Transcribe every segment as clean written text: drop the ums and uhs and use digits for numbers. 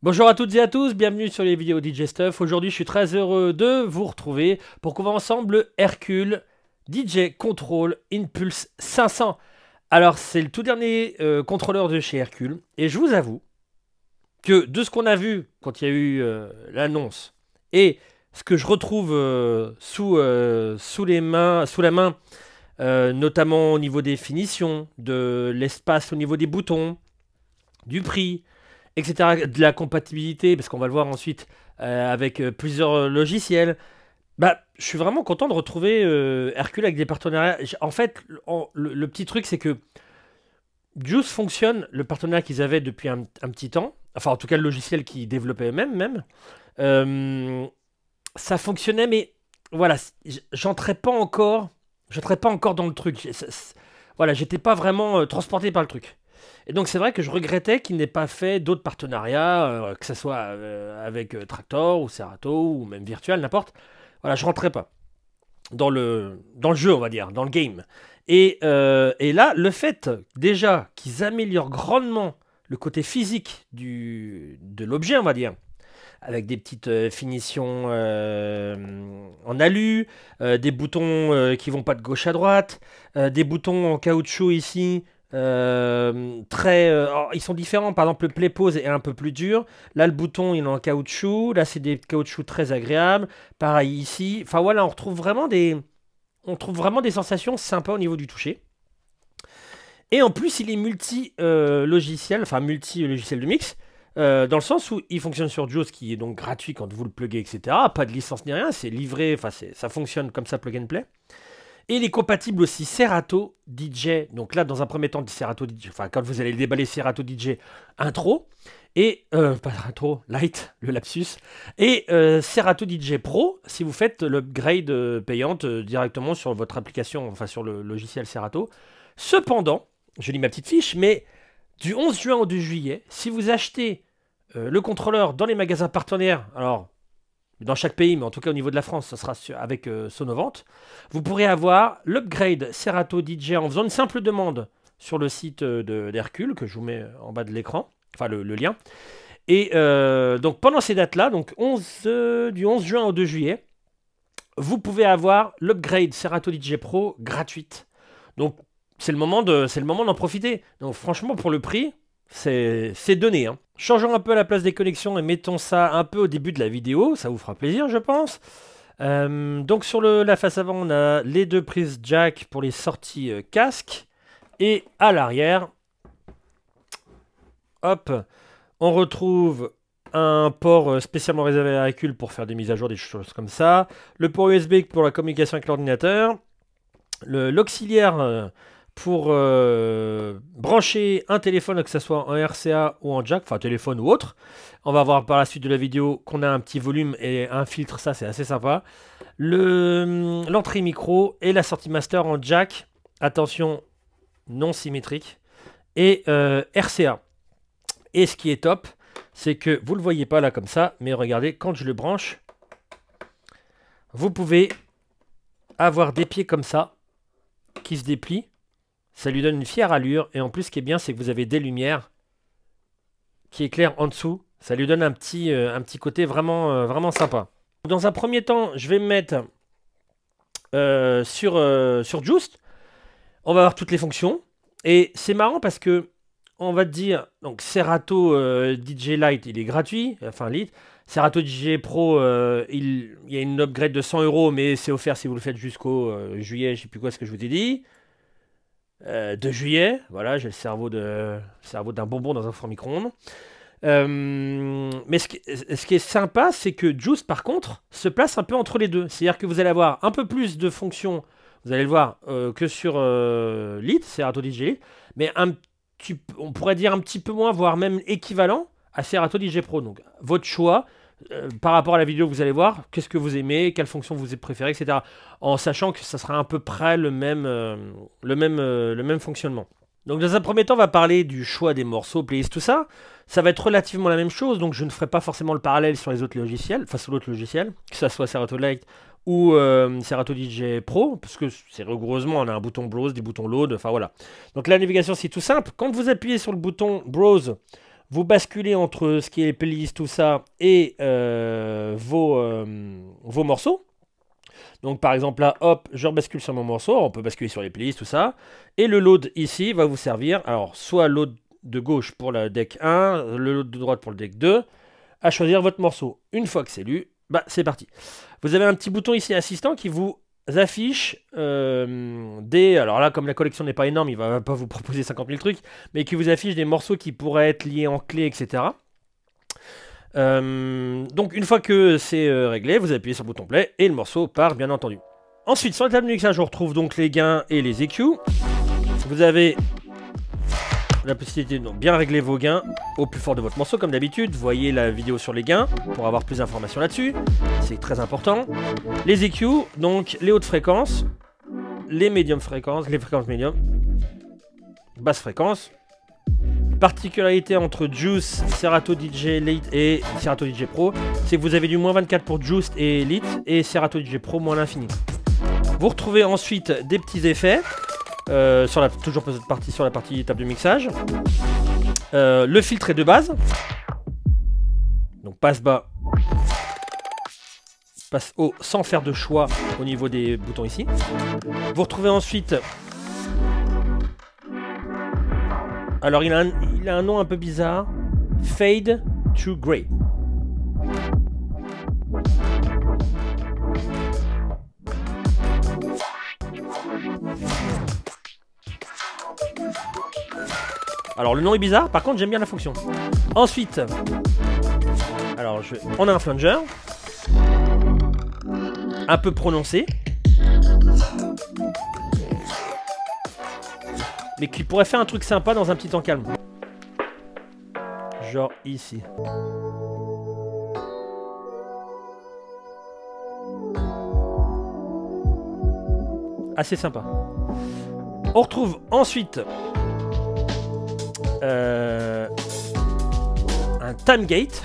Bonjour à toutes et à tous, bienvenue sur les vidéos DJ Stuff. Aujourd'hui, je suis très heureux de vous retrouver pour qu'on voit ensemble le Hercule DJ Control Impulse 500. Alors, c'est le tout dernier contrôleur de chez Hercule, et je vous avoue que de ce qu'on a vu quand il y a eu l'annonce et ce que je retrouve sous la main, notamment au niveau des finitions, de l'espace au niveau des boutons, du prix, etc., de la compatibilité, parce qu'on va le voir ensuite avec plusieurs logiciels. Bah, je suis vraiment content de retrouver Hercule avec des partenariats. En fait, le petit truc, c'est que Juice fonctionne, le partenariat qu'ils avaient depuis un petit temps, enfin en tout cas le logiciel qu'ils développaient eux-mêmes, euh, ça fonctionnait, mais voilà, j'entrais pas encore dans le truc. Voilà, j'étais pas vraiment transporté par le truc. Et donc c'est vrai que je regrettais qu'il n'ait pas fait d'autres partenariats, que ce soit avec Tractor ou Serato ou même Virtual, n'importe. Voilà, je rentrais pas dans le jeu, on va dire, dans le game. Et là, le fait déjà qu'ils améliorent grandement le côté physique de l'objet, on va dire, avec des petites finitions en alu, des boutons qui vont pas de gauche à droite, des boutons en caoutchouc ici. Ils sont différents, par exemple le play pause est un peu plus dur, là le bouton il est en caoutchouc, là c'est des caoutchoucs très agréables, pareil ici, enfin voilà, on trouve vraiment des sensations sympas au niveau du toucher. Et en plus il est multi-logiciel, enfin multi-logiciel de mix, dans le sens où il fonctionne sur JAWS qui est donc gratuit quand vous le pluguez, etc. Pas de licence ni rien, c'est livré, enfin ça fonctionne comme ça plug and play. Et il est compatible aussi Serato DJ. Donc là, dans un premier temps, Serato DJ, enfin quand vous allez le déballer, Serato DJ Intro. Et, pas Intro, Light, le lapsus. Et Serato DJ Pro, si vous faites l'upgrade payante directement sur votre application, enfin sur le logiciel Serato. Cependant, je lis ma petite fiche, mais du 11 juin au 2 juillet, si vous achetez le contrôleur dans les magasins partenaires, alors dans chaque pays, mais en tout cas au niveau de la France, ça sera avec Sonovente. Vous pourrez avoir l'upgrade Serato DJ en faisant une simple demande sur le site d'Hercule, que je vous mets en bas de l'écran, enfin le lien. Et donc pendant ces dates-là, donc du 11 juin au 2 juillet, vous pouvez avoir l'upgrade Serato DJ Pro gratuite. Donc c'est le moment d'en profiter. Donc franchement, pour le prix, c'est donné, hein. Changeons un peu la place des connexions et mettons ça un peu au début de la vidéo, ça vous fera plaisir je pense. Donc sur la face avant on a les deux prises jack pour les sorties casque. Et à l'arrière, hop, on retrouve un port spécialement réservé à Hercule pour faire des mises à jour, des choses comme ça. Le port USB pour la communication avec l'ordinateur. L'auxiliaire pour brancher un téléphone, que ce soit en RCA ou en jack, enfin téléphone ou autre. On va voir par la suite de la vidéo qu'on a un petit volume et un filtre, ça c'est assez sympa. L'entrée micro et la sortie master en jack, attention, non symétrique, et RCA. Et ce qui est top, c'est que vous ne le voyez pas là comme ça, mais regardez, quand je le branche, vous pouvez avoir des pieds comme ça, qui se déplient. Ça lui donne une fière allure. Et en plus, ce qui est bien, c'est que vous avez des lumières qui éclairent en dessous. Ça lui donne un petit côté vraiment, vraiment sympa. Dans un premier temps, je vais me mettre sur Just. On va voir toutes les fonctions. Et c'est marrant parce que on va te dire, donc Serato DJ Lite, il est gratuit. Enfin, Lite. Serato DJ Pro, il y a une upgrade de 100 €, mais c'est offert si vous le faites jusqu'au juillet. Je sais plus quoi ce que je vous ai dit. 2 juillet, voilà, j'ai le cerveau d'un bonbon dans un four micro-ondes. Mais ce qui est sympa, c'est que Juice, par contre, se place un peu entre les deux. C'est-à-dire que vous allez avoir un peu plus de fonctions, vous allez le voir, que sur Lite, Serato DJ Lite, mais on pourrait dire un petit peu moins, voire même équivalent à Serato DJ Pro. Donc, votre choix. Par rapport à la vidéo que vous allez voir, qu'est-ce que vous aimez, quelle fonction vous préférez, etc. En sachant que ça sera à peu près le même fonctionnement. Donc dans un premier temps, on va parler du choix des morceaux, playlist, tout ça. Ça va être relativement la même chose, donc je ne ferai pas forcément le parallèle sur les autres logiciels, enfin sur l'autre logiciel, que ce soit Serato Lite ou Serato DJ Pro, parce que c'est rigoureusement, on a un bouton Browse, des boutons Load, enfin voilà. Donc la navigation, c'est tout simple. Quand vous appuyez sur le bouton Browse, Vous basculez entre ce qui est les playlists, tout ça, et vos morceaux. Donc par exemple là, hop, je rebascule sur mon morceau. On peut basculer sur les playlists, tout ça. Et le load ici va vous servir. Alors soit load de gauche pour le deck 1, le load de droite pour le deck 2. À choisir votre morceau. Une fois que c'est lu, bah c'est parti. Vous avez un petit bouton ici assistant qui vous affiche des... Alors là, comme la collection n'est pas énorme, il va pas vous proposer 50 000 trucs, mais qui vous affiche des morceaux qui pourraient être liés en clé, etc. Donc une fois que c'est réglé, vous appuyez sur le bouton play et le morceau part, bien entendu. Ensuite, sur la table de mixage, on retrouve donc les gains et les EQ. Vous avez la possibilité de bien régler vos gains au plus fort de votre morceau, comme d'habitude. Voyez la vidéo sur les gains pour avoir plus d'informations là-dessus. C'est très important. Les EQ, donc les hautes fréquences, les médium fréquences, les fréquences médium, basse fréquence. Particularité entre Juice, Serato DJ Elite et Serato DJ Pro, c'est que vous avez du moins 24 pour Juice et Elite et Serato DJ Pro moins l'infini. Vous retrouvez ensuite des petits effets. Toujours sur la partie table de mixage. Le filtre est de base. Donc passe bas, passe haut sans faire de choix au niveau des boutons ici. Vous retrouvez ensuite... Alors il a un nom un peu bizarre. Fade to Grey. Alors le nom est bizarre, par contre j'aime bien la fonction. Ensuite, alors on a un flanger, un peu prononcé, mais qui pourrait faire un truc sympa dans un petit temps calme. Genre ici. Assez sympa. On retrouve ensuite un time gate.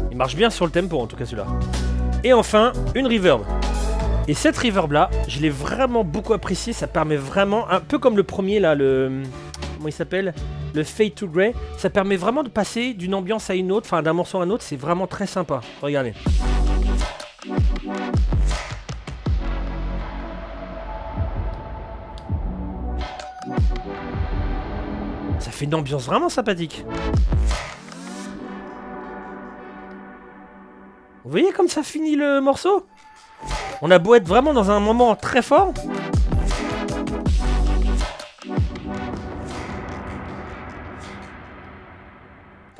Il marche bien sur le tempo en tout cas celui-là. Et enfin une reverb. Et cette reverb là, je l'ai vraiment beaucoup appréciée. Ça permet vraiment, un peu comme le premier là, le... Comment il s'appelle? Le Fade to Grey. Ça permet vraiment de passer d'une ambiance à une autre, enfin d'un morceau à un autre. C'est vraiment très sympa. Regardez. Ça fait une ambiance vraiment sympathique. Vous voyez comme ça finit le morceau? On a beau être vraiment dans un moment très fort.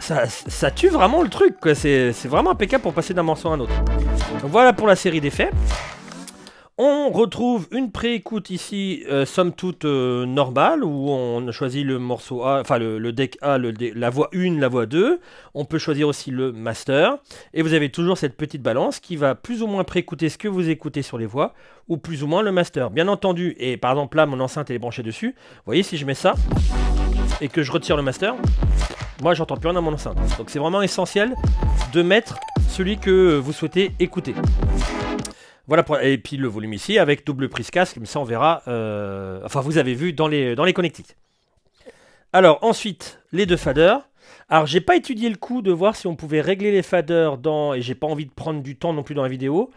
Ça tue vraiment le truc, quoi. C'est vraiment impeccable pour passer d'un morceau à un autre. Donc voilà pour la série d'effets. On retrouve une pré-écoute ici, somme toute normale, où on choisit le morceau A, enfin le deck A, la voix 1, la voix 2. On peut choisir aussi le master. Et vous avez toujours cette petite balance qui va plus ou moins pré-écouter ce que vous écoutez sur les voix, ou plus ou moins le master. Bien entendu, et par exemple là, mon enceinte est branchée dessus. Vous voyez, si je mets ça, et que je retire le master, moi j'entends plus rien dans mon enceinte. Donc c'est vraiment essentiel de mettre celui que vous souhaitez écouter. Voilà, et puis le volume ici avec double prise casque, comme ça on verra, enfin vous avez vu dans les connectiques. Alors ensuite, les deux faders. Alors j'ai pas étudié le coup de voir si on pouvait régler les faders dans, et j'ai pas envie de prendre du temps non plus dans la vidéo,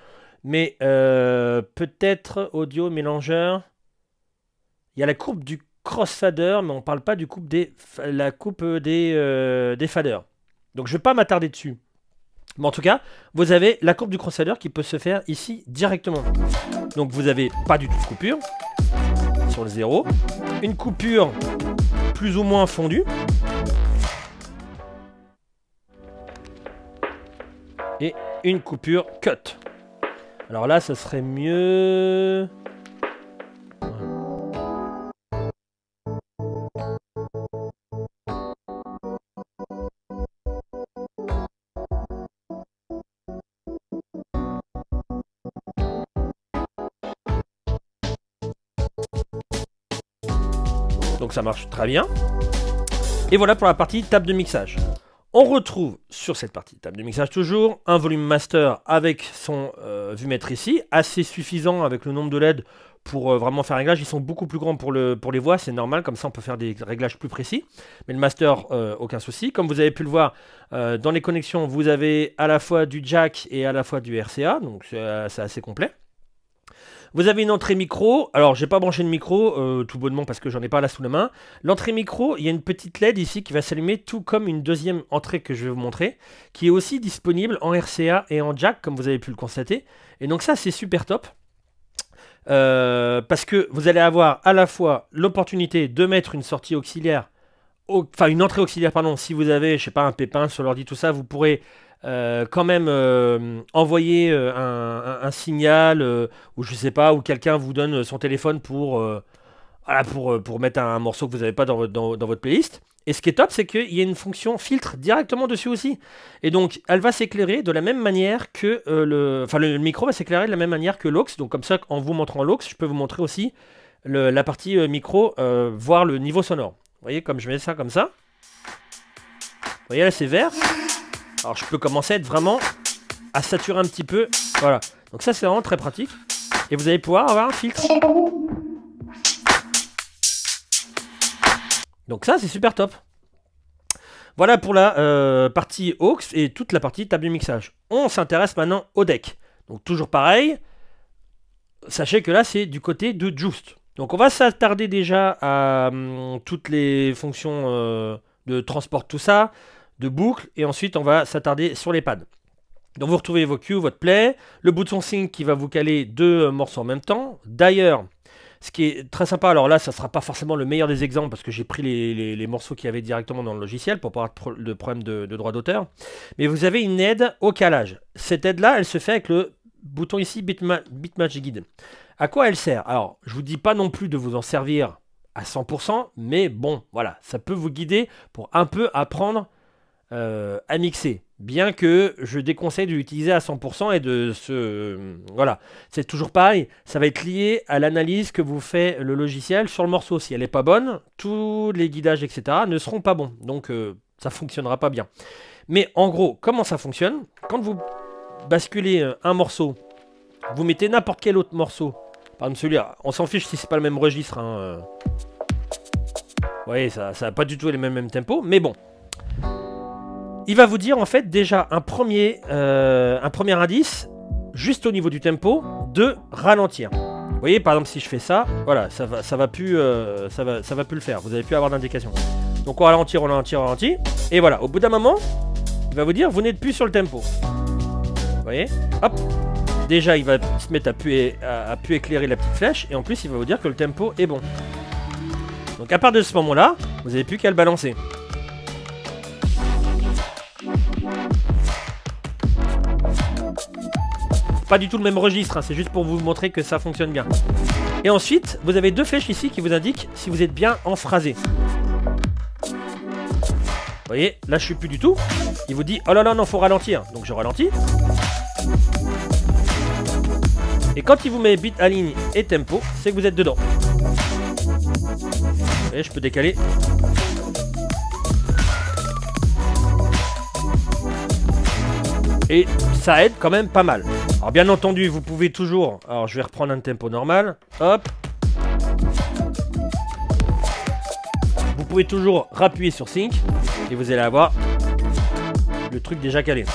mais peut-être audio mélangeur. Il y a la courbe du crossfader, mais on parle pas du la coupe des faders. Donc je vais pas m'attarder dessus. Mais en tout cas, vous avez la courbe du crossfader qui peut se faire ici directement. Donc vous avez pas du tout de coupure sur le 0. Une coupure plus ou moins fondue. Et une coupure cut. Alors là, ça serait mieux... Donc ça marche très bien. Et voilà pour la partie table de mixage. On retrouve sur cette partie table de mixage toujours un volume master avec son vumètre ici, assez suffisant avec le nombre de LED pour vraiment faire un réglage. Ils sont beaucoup plus grands pour les voix, c'est normal, comme ça on peut faire des réglages plus précis. Mais le master, aucun souci. Comme vous avez pu le voir, dans les connexions, vous avez à la fois du jack et à la fois du RCA, donc c'est assez complet. Vous avez une entrée micro, alors j'ai pas branché de micro, tout bonnement parce que j'en ai pas là sous la main. L'entrée micro, il y a une petite LED ici qui va s'allumer, tout comme une deuxième entrée que je vais vous montrer, qui est aussi disponible en RCA et en jack, comme vous avez pu le constater. Et donc ça c'est super top, parce que vous allez avoir à la fois l'opportunité de mettre une sortie auxiliaire, enfin une entrée auxiliaire pardon, si vous avez, je sais pas, un pépin sur l'ordi, tout ça, vous pourrez quand même envoyer un signal ou je sais pas, ou quelqu'un vous donne son téléphone voilà, pour mettre un morceau que vous n'avez pas dans votre playlist. Et ce qui est top, c'est qu'il y a une fonction filtre directement dessus aussi. Et donc, elle va s'éclairer de la même manière que le micro va s'éclairer de la même manière que l'aux. Donc comme ça, en vous montrant l'aux, je peux vous montrer aussi la partie micro, voir le niveau sonore. Vous voyez, comme je mets ça comme ça. Vous voyez là, c'est vert. Alors je peux commencer à être vraiment à saturer un petit peu. Voilà. Donc ça c'est vraiment très pratique. Et vous allez pouvoir avoir un filtre. Donc ça c'est super top. Voilà pour la partie aux et toute la partie table de mixage. On s'intéresse maintenant au deck. Donc toujours pareil. Sachez que là c'est du côté de Joost. Donc on va s'attarder déjà à toutes les fonctions de transport, tout ça, de boucle, et ensuite on va s'attarder sur les pads. Donc vous retrouvez vos cues, votre play, le bouton sync qui va vous caler deux morceaux en même temps. D'ailleurs, ce qui est très sympa, alors là ça sera pas forcément le meilleur des exemples parce que j'ai pris les morceaux qu'il y avait directement dans le logiciel pour pas avoir de problème de droit d'auteur, mais vous avez une aide au calage. Cette aide là elle se fait avec le bouton ici Bitmatch Guide. À quoi elle sert? Alors je vous dis pas non plus de vous en servir à 100%, mais bon voilà, ça peut vous guider pour un peu apprendre à mixer, bien que je déconseille de l'utiliser à 100% et de se... voilà, c'est toujours pareil, ça va être lié à l'analyse que vous fait le logiciel sur le morceau. Si elle n'est pas bonne, tous les guidages, etc. ne seront pas bons, donc ça fonctionnera pas bien. Mais en gros, comment ça fonctionne? Quand vous basculez un morceau, vous mettez n'importe quel autre morceau, par exemple celui-là, on s'en fiche si c'est pas le même registre, hein, vous voyez, ça n'a pas du tout les mêmes tempos, mais bon. Il va vous dire en fait déjà un premier indice, juste au niveau du tempo, de ralentir. Vous voyez, par exemple si je fais ça, voilà, ça va plus le faire, vous n'allez plus avoir d'indication. Donc on ralentit, et voilà, au bout d'un moment, il va vous dire vous n'êtes plus sur le tempo. Vous voyez, hop, déjà il va se mettre à plus éclairer la petite flèche, et en plus il va vous dire que le tempo est bon. Donc à partir de ce moment-là, vous n'avez plus qu'à le balancer. Pas du tout le même registre, hein, c'est juste pour vous montrer que ça fonctionne bien. Et ensuite, vous avez deux flèches ici qui vous indiquent si vous êtes bien en phrasé. Vous voyez, là je suis plus du tout. Il vous dit, oh là là, non, faut ralentir. Donc je ralentis. Et quand il vous met beat, align et tempo, c'est que vous êtes dedans. Vous voyez, je peux décaler. Et ça aide quand même pas mal. Alors bien entendu, vous pouvez toujours... Alors je vais reprendre un tempo normal. Hop. Vous pouvez toujours rappuyer sur Sync. Et vous allez avoir le truc déjà calé.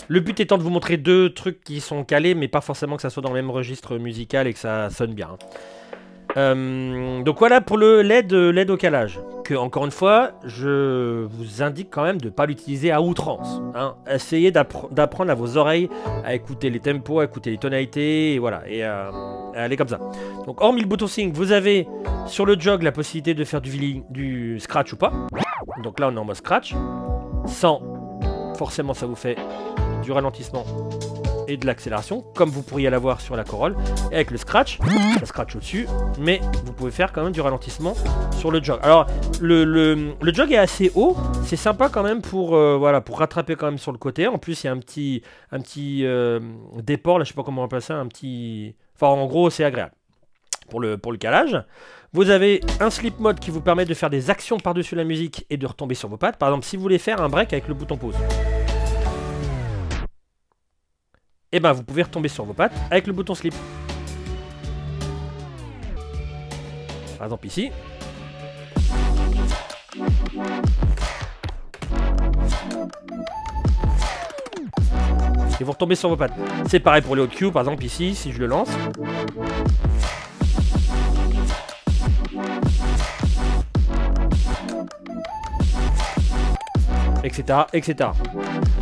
Le but étant de vous montrer deux trucs qui sont calés, mais pas forcément que ça soit dans le même registre musical et que ça sonne bien. Donc voilà pour le LED au calage. Que, encore une fois, je vous indique quand même de ne pas l'utiliser à outrance. Hein. Essayez d'apprendre à vos oreilles à écouter les tempos, à écouter les tonalités, et voilà, et à aller comme ça. Donc hormis le bouton sync, vous avez sur le jog la possibilité de faire du scratch ou pas. Donc là on est en mode scratch. Sans, forcément ça vous fait du ralentissement et de l'accélération, comme vous pourriez l'avoir sur la Corolle. Et avec le scratch, ça scratch au-dessus, mais vous pouvez faire quand même du ralentissement sur le jog. Alors, le jog est assez haut, c'est sympa quand même pour, voilà, pour rattraper quand même sur le côté. En plus, il y a un petit déport, là, je sais pas comment on appelle ça, un petit... Enfin, en gros, c'est agréable. pour le calage. Vous avez un sleep mode qui vous permet de faire des actions par-dessus la musique et de retomber sur vos pattes. Par exemple, si vous voulez faire un break avec le bouton pause, et ben vous pouvez retomber sur vos pattes avec le bouton sleep. Par exemple ici. Et vous retombez sur vos pattes. C'est pareil pour les hot cues, par exemple ici, si je le lance. Etc, etc.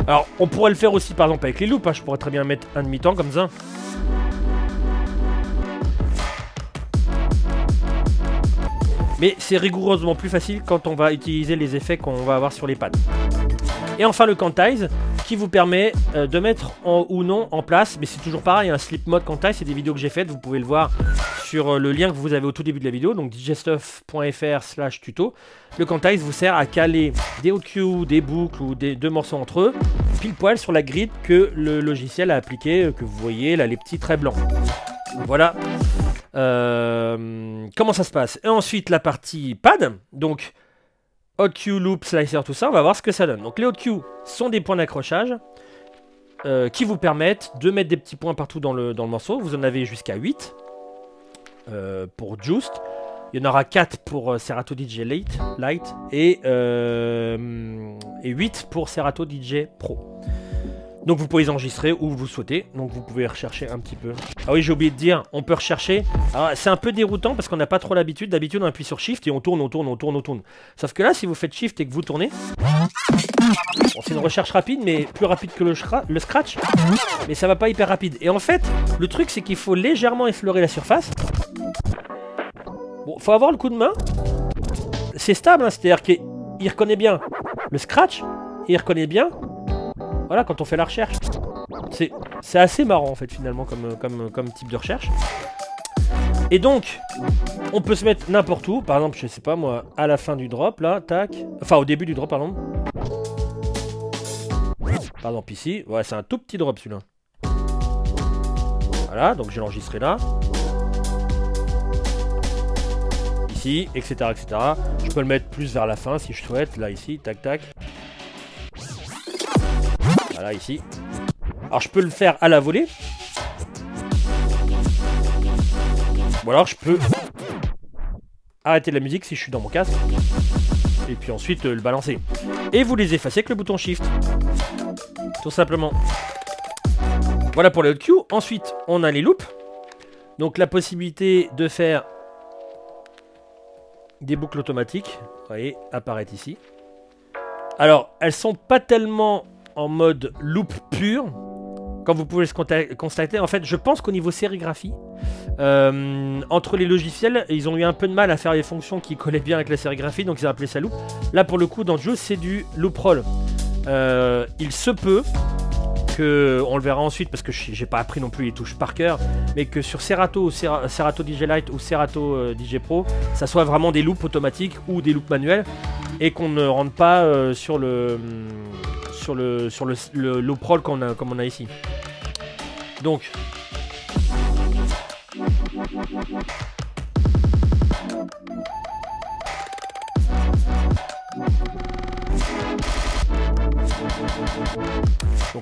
Alors, on pourrait le faire aussi, par exemple, avec les loops. Hein. Je pourrais très bien mettre un demi-temps comme ça. Mais c'est rigoureusement plus facile quand on va utiliser les effets qu'on va avoir sur les pads. Et enfin le quantize qui vous permet de mettre ou non en place, mais c'est toujours pareil, un sleep mode quantize, c'est des vidéos que j'ai faites, vous pouvez le voir sur le lien que vous avez au tout début de la vidéo, donc djstuff.fr/tuto. Le quantize vous sert à caler des hot cues, des boucles ou deux morceaux entre eux, pile poil sur la grid que le logiciel a appliqué, que vous voyez là, les petits traits blancs. Voilà comment ça se passe. Et ensuite la partie pad, donc hot cue, loop, slicer, tout ça, on va voir ce que ça donne. Donc les hot cues sont des points d'accrochage qui vous permettent de mettre des petits points partout dans le morceau. Vous en avez jusqu'à 8 pour Just. Il y en aura 4 pour Serato DJ Lite et 8 pour Serato DJ Pro. Donc vous pouvez les enregistrer où vous souhaitez. Donc vous pouvez rechercher un petit peu. Ah oui, j'ai oublié de dire, on peut rechercher. Alors c'est un peu déroutant parce qu'on n'a pas trop l'habitude. D'habitude on appuie sur Shift et on tourne, on tourne, on tourne, on tourne. Sauf que là, si vous faites Shift et que vous tournez, bon, c'est une recherche rapide, mais plus rapide que le scratch. Mais ça va pas hyper rapide. Et en fait, le truc c'est qu'il faut légèrement effleurer la surface. Bon, faut avoir le coup de main. C'est stable, hein, c'est-à-dire qu'il reconnaît bien le scratch et il reconnaît bien. Voilà, quand on fait la recherche. C'est assez marrant en fait finalement comme type de recherche. Et donc, on peut se mettre n'importe où. Par exemple, je sais pas moi, à la fin du drop là, tac. Enfin au début du drop, pardon. Par exemple ici, ouais, c'est un tout petit drop celui-là. Voilà, donc j'ai l'enregistré là. Ici, etc., etc. Je peux le mettre plus vers la fin si je souhaite. Là ici, tac tac. Voilà, ici. Alors, je peux le faire à la volée. Ou alors, je peux arrêter la musique si je suis dans mon casque. Et puis ensuite, le balancer. Et vous les effacez avec le bouton Shift. Tout simplement. Voilà pour les hot cues. Ensuite, on a les loops. Donc, la possibilité de faire des boucles automatiques. Vous voyez, apparaît ici. Alors, elles sont pas tellement en mode loop pur, comme vous pouvez le constater. En fait, je pense qu'au niveau sérigraphie, entre les logiciels, ils ont eu un peu de mal à faire les fonctions qui collaient bien avec la sérigraphie, donc ils ont appelé ça loop. Là, pour le coup, dans le jeu, c'est du loop roll. Il se peut que, on le verra ensuite, parce que j'ai pas appris non plus les touches par cœur, mais que sur Serato, Serato DJ Lite ou Serato DJ Pro, ça soit vraiment des loops automatiques ou des loops manuels, et qu'on ne rentre pas sur le loop roll comme on a ici. Donc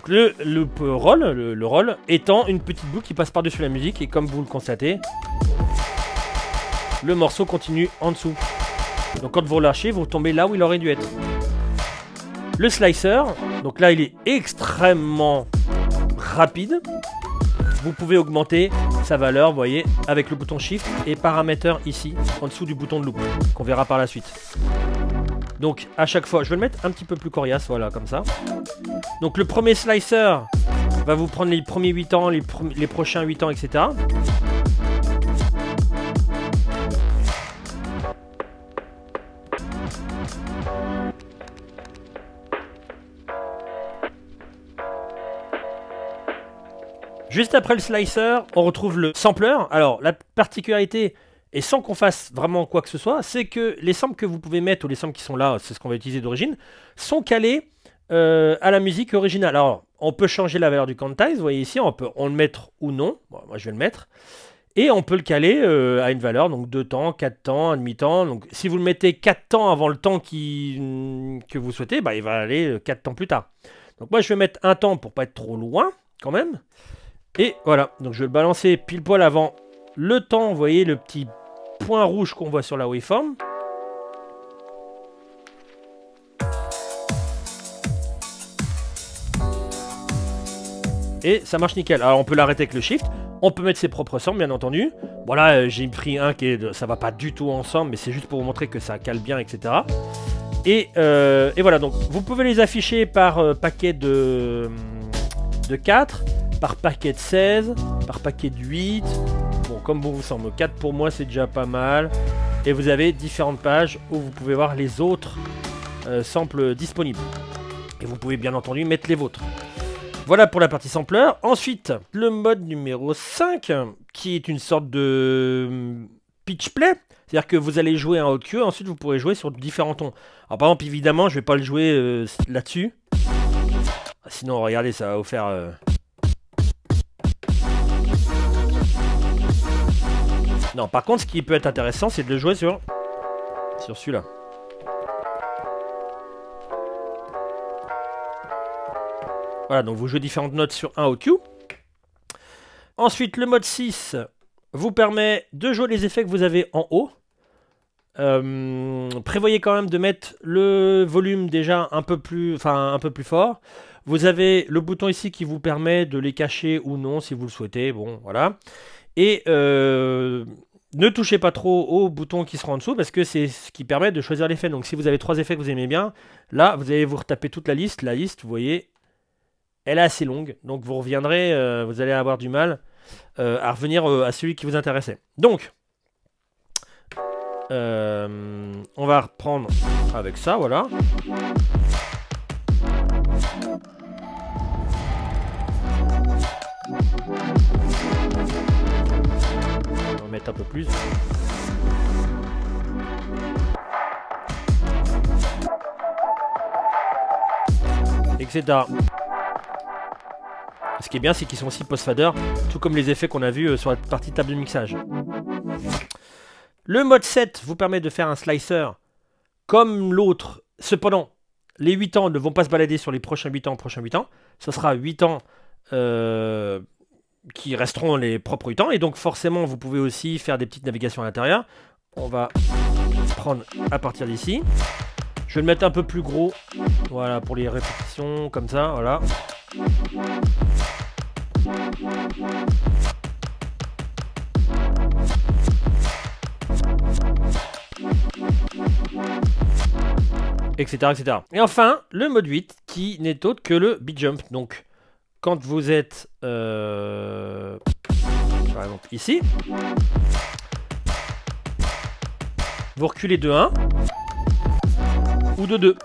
le loop roll, le roll étant une petite boucle qui passe par-dessus la musique, et comme vous le constatez, le morceau continue en dessous. Donc quand vous relâchez, vous tombez là où il aurait dû être. Le slicer, donc là il est extrêmement rapide. Vous pouvez augmenter sa valeur, vous voyez, avec le bouton Shift et paramètre ici, en dessous du bouton de loop, qu'on verra par la suite. Donc à chaque fois, je vais le mettre un petit peu plus coriace, voilà, comme ça. Donc le premier slicer va vous prendre les premiers 8 ans, les prochains 8 ans, etc. Juste après le slicer, on retrouve le sampler. Alors, la particularité, et sans qu'on fasse vraiment quoi que ce soit, c'est que les samples que vous pouvez mettre, ou les samples qui sont là, c'est ce qu'on va utiliser d'origine, sont calés à la musique originale. Alors, on peut changer la valeur du quantize, vous voyez ici, on peut le mettre ou non. Bon, moi, je vais le mettre. Et on peut le caler à une valeur, donc 2 temps, 4 temps, un demi-temps. Donc si vous le mettez 4 temps avant le temps que vous souhaitez, bah, il va aller 4 temps plus tard. Donc moi je vais mettre un temps pour pas être trop loin quand même. Et voilà, donc je vais le balancer pile poil avant le temps. Vous voyez le petit point rouge qu'on voit sur la waveform. Et ça marche nickel. Alors on peut l'arrêter avec le shift. On peut mettre ses propres samples bien entendu. Bon là j'ai pris un qui est ça va pas du tout ensemble, mais c'est juste pour vous montrer que ça cale bien, etc. Et voilà, donc vous pouvez les afficher par paquet de 4, par paquet de 16, par paquet de 8. Bon, comme bon vous semble, 4 pour moi c'est déjà pas mal. Et vous avez différentes pages où vous pouvez voir les autres samples disponibles. Et vous pouvez bien entendu mettre les vôtres. Voilà pour la partie sampler. Ensuite, le mode numéro 5, qui est une sorte de pitch play. C'est-à-dire que vous allez jouer un haut de queue, ensuite vous pourrez jouer sur différents tons. Alors par exemple, évidemment, je vais pas le jouer là-dessus. Sinon, regardez, ça va vous faire... Non, par contre, ce qui peut être intéressant, c'est de le jouer sur celui-là. Voilà, donc vous jouez différentes notes sur un haut de queue. Ensuite, le mode 6 vous permet de jouer les effets que vous avez en haut. Prévoyez quand même de mettre le volume déjà un peu plus fort. Vous avez le bouton ici qui vous permet de les cacher ou non si vous le souhaitez. Bon, voilà. Et ne touchez pas trop aux boutons qui seront en dessous parce que c'est ce qui permet de choisir l'effet. Donc si vous avez 3 effets que vous aimez bien, là vous allez vous retaper toute la liste. La liste, vous voyez, elle est assez longue. Donc vous reviendrez, vous allez avoir du mal à revenir à celui qui vous intéressait. Donc, on va reprendre avec ça, voilà. On va mettre un peu plus. Etc. Ce qui est bien, c'est qu'ils sont aussi post-fader, tout comme les effets qu'on a vus sur la partie table de mixage. Le mode 7 vous permet de faire un slicer comme l'autre. Cependant, les 8 ans ne vont pas se balader sur les prochains 8 ans. Ce sera 8 ans qui resteront les propres 8 ans. Et donc forcément, vous pouvez aussi faire des petites navigations à l'intérieur. On va prendre à partir d'ici. Je vais le mettre un peu plus gros. Voilà, pour les répétitions, comme ça, voilà. Etc, etc. Et enfin, le mode 8 qui n'est autre que le beat jump. Donc, quand vous êtes par exemple ici, vous reculez de 1 ou de 2.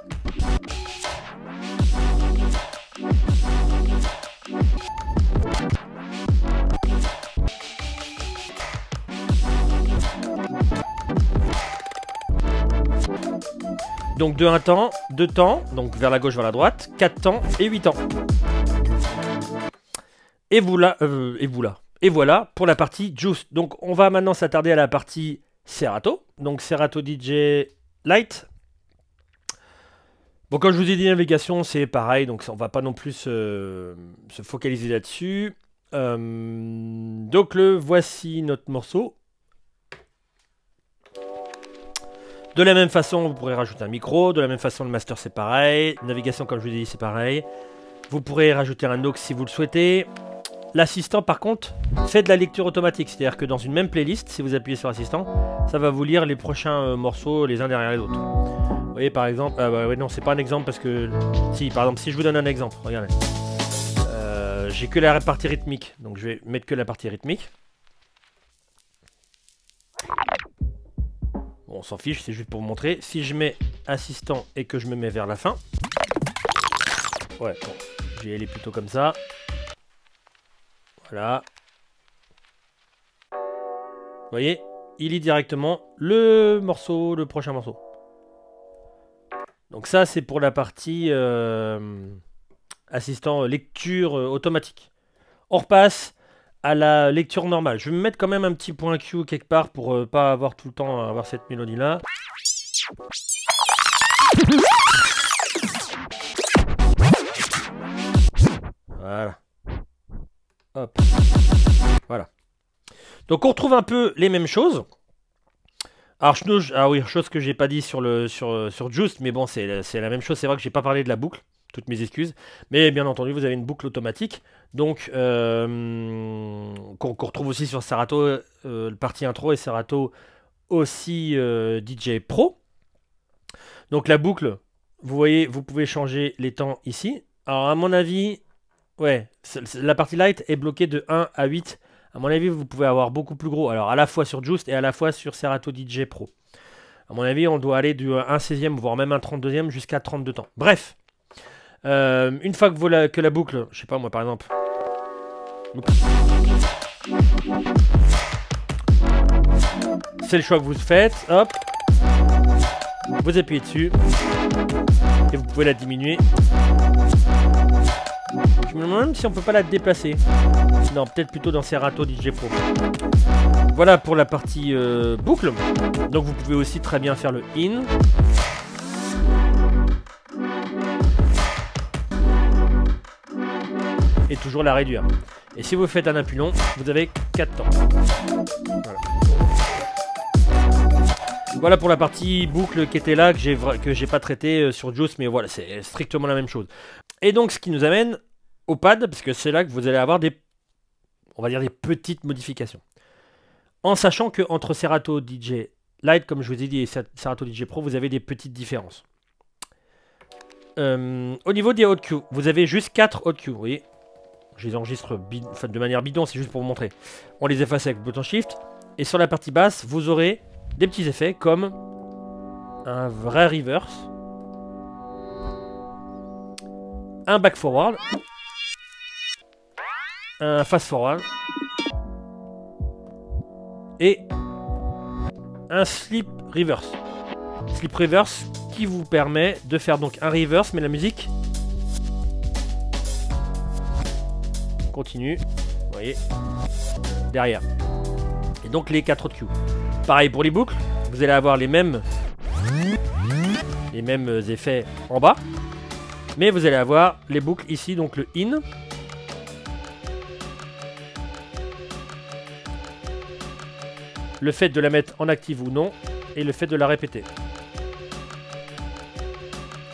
Donc de 1 temps, 2 temps, donc vers la gauche, vers la droite, 4 temps et 8 temps. Et voilà pour la partie Juice. Donc on va maintenant s'attarder à la partie Serato. Donc Serato DJ Lite. Bon, comme je vous ai dit, navigation, c'est pareil, donc on va pas non plus se focaliser là-dessus. Donc voici notre morceau. De la même façon, vous pourrez rajouter un micro. De la même façon, le master, c'est pareil. Navigation, comme je vous ai dit, c'est pareil. Vous pourrez rajouter un aux si vous le souhaitez. L'assistant, par contre, fait de la lecture automatique. C'est-à-dire que dans une même playlist, si vous appuyez sur l'assistant, ça va vous lire les prochains morceaux les uns derrière les autres. Vous voyez, par exemple... ouais, non, c'est pas un exemple parce que... Si, par exemple, si je vous donne un exemple, regardez. J'ai que la partie rythmique. Donc, je vais mettre que la partie rythmique. Bon, on s'en fiche, c'est juste pour vous montrer. Si je mets assistant et que je me mets vers la fin. Ouais, bon, je vais aller plutôt comme ça. Voilà. Vous voyez, il lit directement le morceau, le prochain morceau. Donc ça, c'est pour la partie assistant lecture automatique. On repasse à la lecture normale. Je vais me mettre quand même un petit point Q quelque part pour pas avoir tout le temps à avoir cette mélodie-là. Voilà. Hop. Voilà. Donc on retrouve un peu les mêmes choses. Alors, ah oui, chose que j'ai pas dit sur Just, mais bon, c'est la même chose. C'est vrai que j'ai pas parlé de la boucle. Toutes mes excuses. Mais bien entendu, vous avez une boucle automatique. Donc, qu'on retrouve aussi sur Serato, le parti intro et Serato aussi DJ Pro. Donc la boucle, vous voyez, vous pouvez changer les temps ici. Alors à mon avis, ouais, la partie light est bloquée de 1 à 8. À mon avis, vous pouvez avoir beaucoup plus gros. Alors à la fois sur Just et à la fois sur Serato DJ Pro. À mon avis, on doit aller du 1/16e, voire même un 32e jusqu'à 32 temps. Bref, une fois que la boucle, je sais pas moi par exemple. C'est le choix que vous faites, hop. Vous appuyez dessus. Et vous pouvez la diminuer. Je me demande même si on peut pas la déplacer. Non, peut-être plutôt dans Serato DJ Pro. Voilà pour la partie boucle. Donc vous pouvez aussi très bien faire le in. Et toujours la réduire. Et si vous faites un appui long, vous avez 4 temps. Voilà. Voilà pour la partie boucle qui était là, que j'ai pas traité sur Just, mais voilà, c'est strictement la même chose. Et donc ce qui nous amène au pad, parce que c'est là que vous allez avoir on va dire des petites modifications. En sachant que entre Serato DJ Lite, comme je vous ai dit, et Serato DJ Pro, vous avez des petites différences. Au niveau des hot cues, vous avez juste 4 hot cues, vous voyez. Je les enregistre de manière bidon, c'est juste pour vous montrer. On les efface avec le bouton Shift. Et sur la partie basse, vous aurez des petits effets comme un vrai reverse, un back forward, un fast forward et un slip reverse. Slip reverse qui vous permet de faire donc un reverse, mais la musique continue, vous voyez, derrière. Et donc les 4 autres cues. Pareil pour les boucles, vous allez avoir les mêmes effets en bas, mais vous allez avoir les boucles ici, donc le in, le fait de la mettre en active ou non, et le fait de la répéter.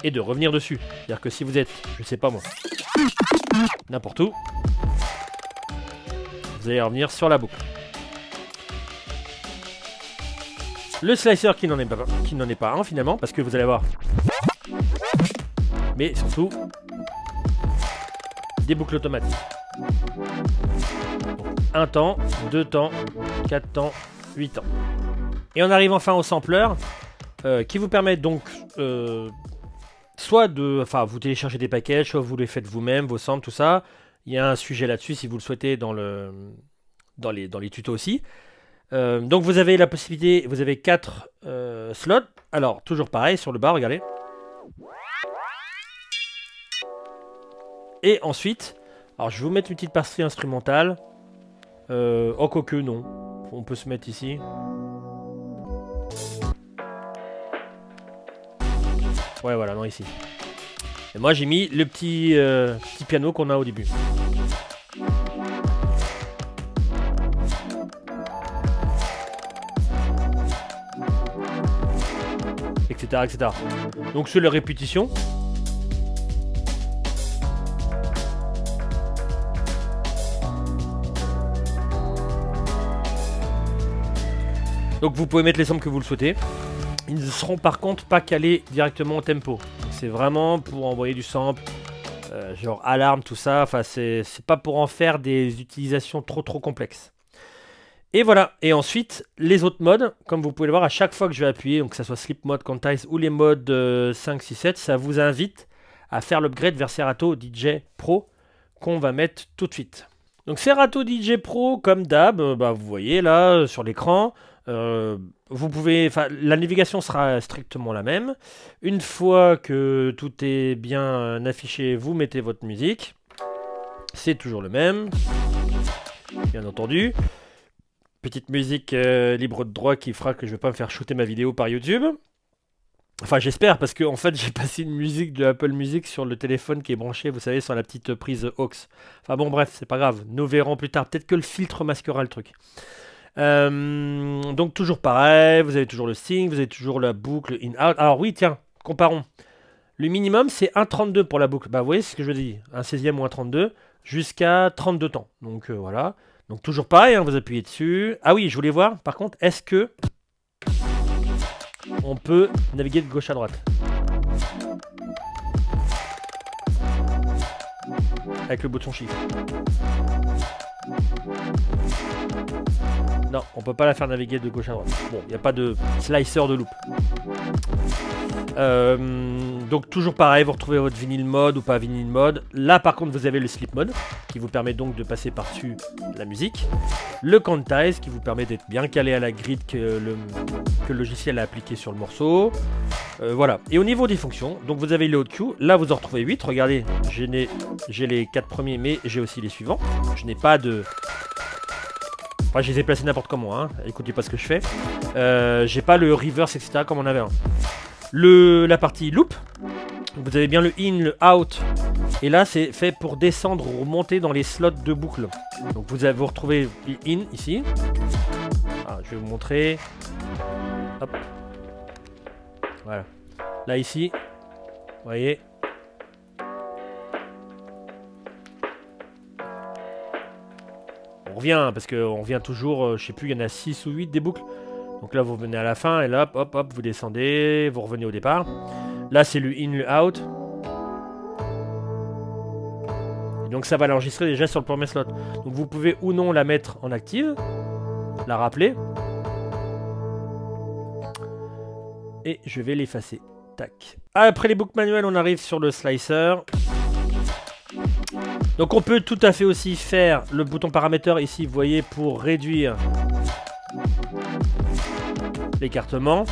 Et de revenir dessus. C'est-à-dire que si vous êtes, je sais pas moi, n'importe où, vous allez revenir sur la boucle. Le slicer qui n'en est pas un finalement, parce que vous allez avoir, mais surtout, des boucles automatiques. Donc, 1 temps, 2 temps, 4 temps, 8 temps. Et on arrive enfin au sampler, qui vous permet donc, soit vous téléchargez des packages, soit vous les faites vous-même, vos samples, tout ça. Il y a un sujet là-dessus si vous le souhaitez dans les tutos aussi. Donc vous avez la possibilité, vous avez 4 slots. Alors toujours pareil sur le bas, regardez. Et ensuite, alors je vais vous mettre une petite partie instrumentale. Oh quoique non, on peut se mettre ici. Ouais voilà, non ici. Et moi j'ai mis le petit piano qu'on a au début. Etc, etc. Donc c'est la répétition. Donc vous pouvez mettre les samples que vous le souhaitez. Ils ne seront par contre pas calés directement au tempo. C'est vraiment pour envoyer du sample, genre alarme, tout ça. Enfin, c'est pas pour en faire des utilisations trop complexes. Et voilà. Et ensuite, les autres modes, comme vous pouvez le voir, à chaque fois que je vais appuyer, donc que ce soit Sleep Mode, Quantize ou les modes 5, 6, 7, ça vous invite à faire l'upgrade vers Serato DJ Pro qu'on va mettre tout de suite. Donc Serato DJ Pro, comme d'hab, vous voyez là sur l'écran. Vous pouvez, la navigation sera strictement la même. Une fois que tout est bien affiché, vous mettez votre musique. C'est toujours le même. bien entendu. Petite musique libre de droit qui fera que je vais pas me faire shooter ma vidéo par YouTube. Enfin, j'espère, parce que en fait, j'ai passé une musique de Apple Music sur le téléphone qui est branché, vous savez, sur la petite prise aux. Enfin bon, bref, c'est pas grave. Nous verrons plus tard. Peut-être que le filtre masquera le truc. Donc toujours pareil, vous avez toujours le sync, vous avez toujours la boucle in-out. Alors oui, tiens, comparons. Le minimum, c'est 1,32 pour la boucle. Bah, vous voyez ce que je dis, un 16e ou un 32, jusqu'à 32 temps. Donc voilà. Donc toujours pareil, hein, vous appuyez dessus. Ah oui, je voulais voir, par contre, est-ce que on peut naviguer de gauche à droite avec le bouton Shift? Non, on peut pas la faire naviguer de gauche à droite. Bon, il n'y a pas de slicer de loop. Donc toujours pareil, vous retrouvez votre vinyle mode ou pas vinyle mode. Là par contre vous avez le sleep mode qui vous permet donc de passer par-dessus la musique. Le quantize qui vous permet d'être bien calé à la grid que le logiciel a appliqué sur le morceau. Voilà. Et au niveau des fonctions, donc vous avez le haut cue. Là vous en retrouvez 8. Regardez, j'ai les 4 premiers mais j'ai aussi les suivants. Je n'ai pas de... Enfin, je les ai placés n'importe comment, hein. Écoutez pas ce que je fais. J'ai pas le reverse, etc. comme on avait un. La partie loop, vous avez bien le in, le out. Et là, c'est fait pour descendre ou remonter dans les slots de boucle. Donc vous retrouvez in ici. Ah, je vais vous montrer. Hop. Voilà. Là, ici. Vous voyez. On revient, parce qu'on revient toujours, je sais plus, il y en a 6 ou 8 des boucles. Donc là, vous venez à la fin, et là, hop, hop, vous descendez, vous revenez au départ. Là, c'est le in, le out. Et donc ça va l'enregistrer déjà sur le premier slot. Donc vous pouvez ou non la mettre en active, la rappeler. Et je vais l'effacer. Tac. Après les boucles manuelles, on arrive sur le slicer. Donc on peut tout à fait aussi faire le bouton paramètre ici, vous voyez, pour réduire l'écartement.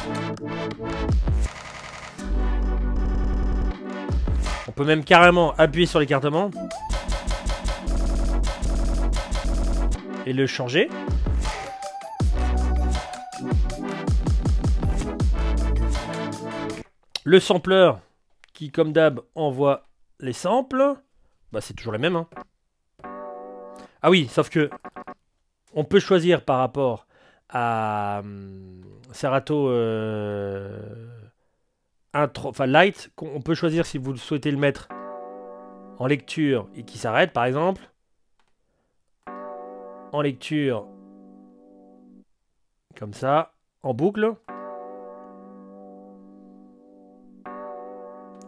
On peut même carrément appuyer sur l'écartement et le changer. Le sampler qui, comme d'hab, envoie les samples. Bah, c'est toujours les mêmes, hein. Ah oui, sauf que on peut choisir par rapport à Serato enfin Light, on peut choisir si vous souhaitez le mettre en lecture et qui s'arrête, par exemple. En lecture, comme ça, en boucle.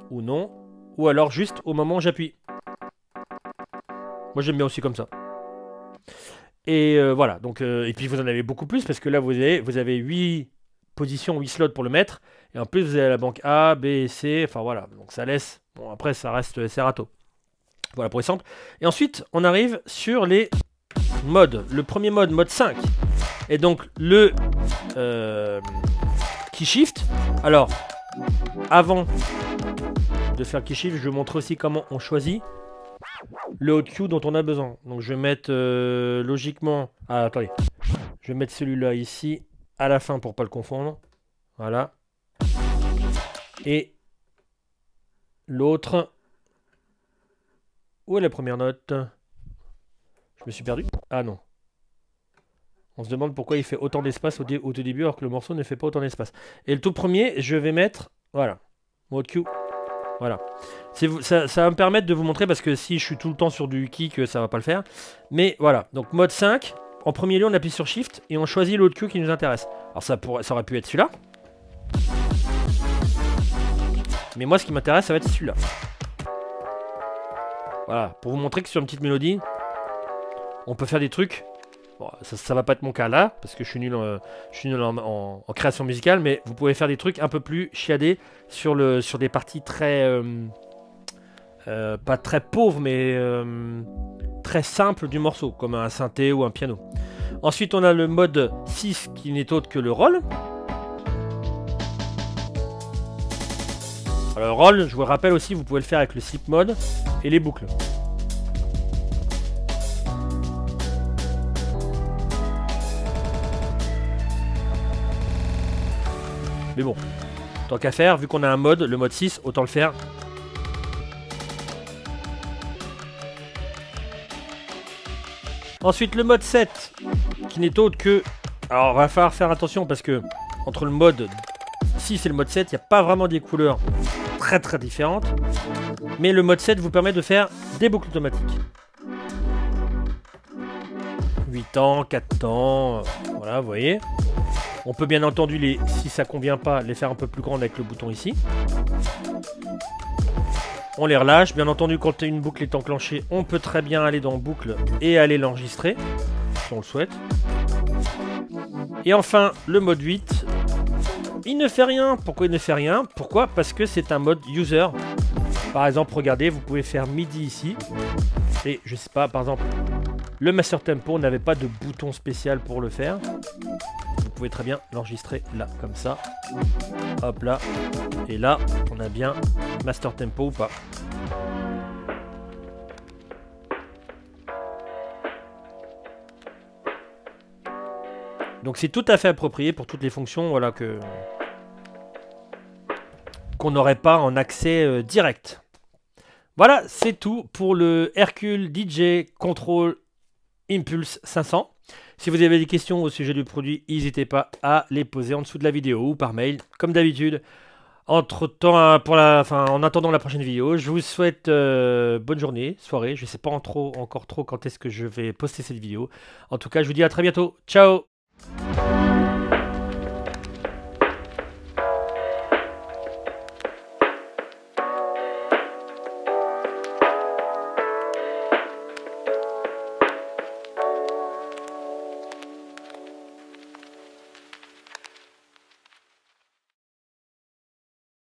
Ou non. Ou alors juste au moment où j'appuie. Moi j'aime bien aussi comme ça. Et voilà, donc et puis vous en avez beaucoup plus parce que là vous avez 8 positions, 8 slots pour le mettre. Et en plus vous avez la banque A, B et C, enfin voilà, donc ça laisse, bon après ça reste Serato. Voilà pour les samples. Et ensuite on arrive sur les modes. Le premier mode 5. Et donc le key shift. Alors, avant de faire key shift, je vous montre aussi comment on choisit le haut cue dont on a besoin. Donc je vais mettre logiquement... Ah attendez. Je vais mettre celui-là ici à la fin pour pas le confondre. Voilà. Et l'autre... Où est la première note? Je me suis perdu. Ah non. On se demande pourquoi il fait autant d'espace au tout début alors que le morceau ne fait pas autant d'espace. Et le tout premier, je vais mettre... Voilà. Mode cue. Voilà. Ça va me permettre de vous montrer parce que si je suis tout le temps sur du kick, ça va pas le faire. Mais voilà. Donc mode 5. En premier lieu, on appuie sur Shift et on choisit l'autre cue qui nous intéresse. Alors ça aurait pu être celui-là. Mais moi, ce qui m'intéresse, ça va être celui-là. Voilà. Pour vous montrer que sur une petite mélodie, on peut faire des trucs. Bon, ça va pas être mon cas là, parce que je suis nul en création musicale, mais vous pouvez faire des trucs un peu plus chiadés sur des parties très... pas très pauvres, mais très simples du morceau, comme un synthé ou un piano. Ensuite, on a le mode 6, qui n'est autre que le roll. Alors, le roll, je vous le rappelle aussi, vous pouvez le faire avec le sleep mode et les boucles. Mais bon, tant qu'à faire, vu qu'on a un mode, le mode 6, autant le faire. Ensuite, le mode 7, qui n'est autre que... Alors, va falloir faire attention parce que entre le mode 6 et le mode 7, il n'y a pas vraiment des couleurs très différentes. Mais le mode 7 vous permet de faire des boucles automatiques. 8 ans, 4 temps, voilà, vous voyez. On peut bien entendu, si ça convient pas, les faire un peu plus grandes avec le bouton ici. On les relâche. Bien entendu, quand une boucle est enclenchée, on peut très bien aller dans boucle et aller l'enregistrer, si on le souhaite. Et enfin, le mode 8, il ne fait rien. Pourquoi il ne fait rien? Pourquoi? Parce que c'est un mode user. Par exemple, regardez, vous pouvez faire MIDI ici. Et je sais pas, par exemple, le Master Tempo n'avait pas de bouton spécial pour le faire. Vous pouvez très bien l'enregistrer là, comme ça. Hop là. Et là, on a bien Master Tempo ou pas. Donc c'est tout à fait approprié pour toutes les fonctions, voilà, qu'on n'aurait pas en accès direct. Voilà, c'est tout pour le Hercule DJ Control Impulse 500. Si vous avez des questions au sujet du produit, n'hésitez pas à les poser en dessous de la vidéo ou par mail, comme d'habitude. Entre-temps, en attendant la prochaine vidéo, je vous souhaite bonne journée, soirée. Je ne sais pas encore trop quand est-ce que je vais poster cette vidéo. En tout cas, je vous dis à très bientôt. Ciao!